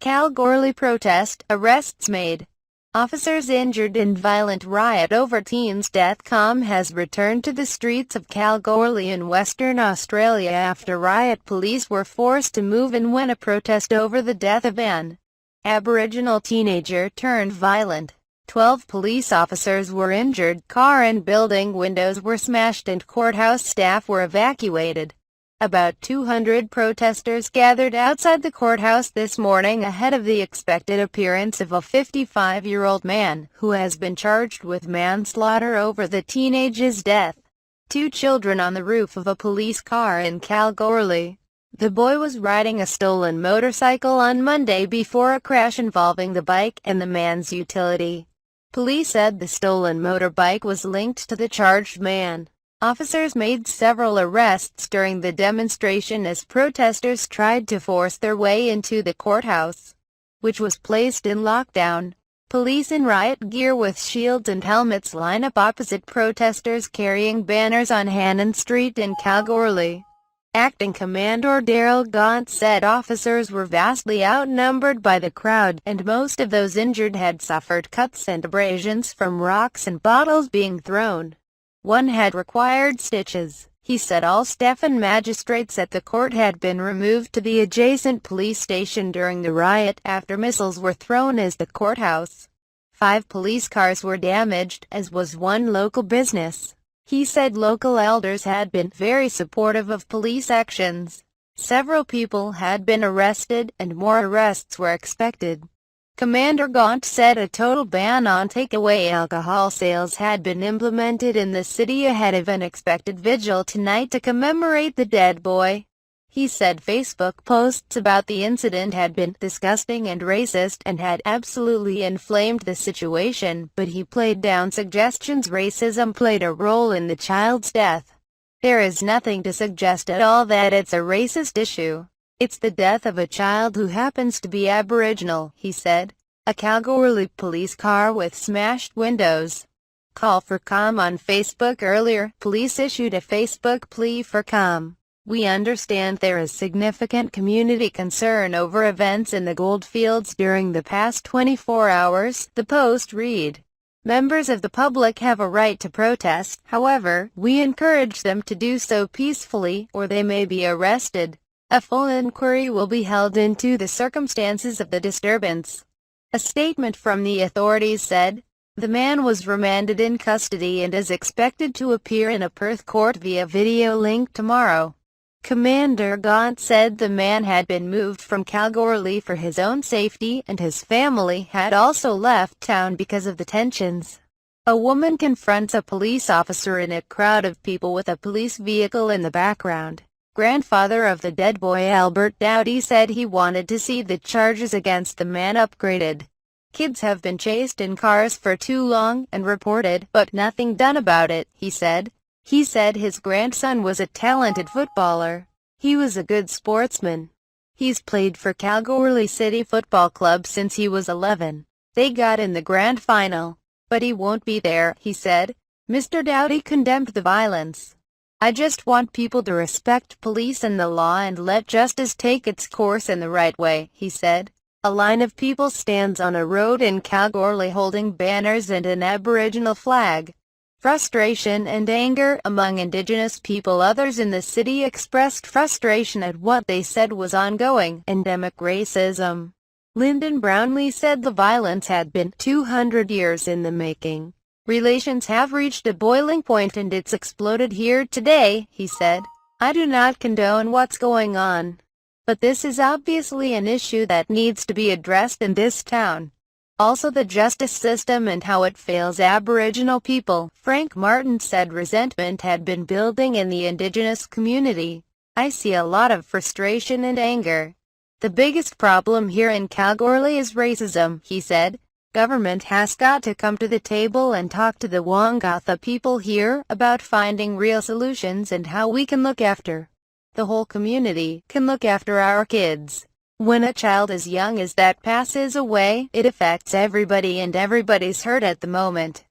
Kalgoorlie protest, arrests made. Officers injured in violent riot over teen's death. Has returned to the streets of Kalgoorlie in Western Australia after riot police were forced to move in when a protest over the death of an Aboriginal teenager turned violent. 12 police officers were injured, car and building windows were smashed and courthouse staff were evacuated. About 200 protesters gathered outside the courthouse this morning ahead of the expected appearance of a 55-year-old man, who has been charged with manslaughter over the teenager's death. 2 children on the roof of a police car in Kalgoorlie. The boy was riding a stolen motorcycle on Monday before a crash involving the bike and the man's utility. Police said the stolen motorbike was linked to the charged man. Officers made several arrests during the demonstration as protesters tried to force their way into the courthouse, which was placed in lockdown. Police in riot gear with shields and helmets line up opposite protesters carrying banners on Hannon Street in Kalgoorlie. Acting Commander Daryl Gaunt said officers were vastly outnumbered by the crowd, and most of those injured had suffered cuts and abrasions from rocks and bottles being thrown. One had required stitches. He said all staff and magistrates at the court had been removed to the adjacent police station during the riot after missiles were thrown at the courthouse. 5 police cars were damaged, as was one local business. He said local elders had been very supportive of police actions. Several people had been arrested, and more arrests were expected. Commander Gaunt said a total ban on takeaway alcohol sales had been implemented in the city ahead of an expected vigil tonight to commemorate the dead boy. He said Facebook posts about the incident had been disgusting and racist and had absolutely inflamed the situation, but he played down suggestions racism played a role in the child's death. There is nothing to suggest at all that it's a racist issue. It's the death of a child who happens to be Aboriginal, he said. A Kalgoorlie police car with smashed windows. Call for calm on Facebook. Earlier, police issued a Facebook plea for calm. We understand there is significant community concern over events in the goldfields during the past 24 hours, the post read. Members of the public have a right to protest, however, we encourage them to do so peacefully, or they may be arrested. A full inquiry will be held into the circumstances of the disturbance. A statement from the authorities said, the man was remanded in custody and is expected to appear in a Perth court via video link tomorrow. Commander Gaunt said the man had been moved from Kalgoorlie for his own safety and his family had also left town because of the tensions. A woman confronts a police officer in a crowd of people with a police vehicle in the background. Grandfather of the dead boy Albert Dowdy said he wanted to see the charges against the man upgraded. Kids have been chased in cars for too long and reported, but nothing done about it, he said. He said his grandson was a talented footballer. He was a good sportsman. He's played for Kalgoorlie City Football Club since he was 11. They got in the grand final. But he won't be there, he said. Mr. Dowdy condemned the violence. I just want people to respect police and the law and let justice take its course in the right way, he said. A line of people stands on a road in Kalgoorlie holding banners and an Aboriginal flag. Frustration and anger among Indigenous people. Others in the city expressed frustration at what they said was ongoing, endemic racism. Lyndon Brownlee said the violence had been 200 years in the making. Relations have reached a boiling point and it's exploded here today, he said. I do not condone what's going on. But this is obviously an issue that needs to be addressed in this town. Also the justice system and how it fails Aboriginal people. Frank Martin said resentment had been building in the Indigenous community. I see a lot of frustration and anger. The biggest problem here in Kalgoorlie is racism, he said. Government has got to come to the table and talk to the Wongatha people here about finding real solutions and how we can look after the whole community, can look after our kids. When a child as young as that passes away, it affects everybody and everybody's hurt at the moment.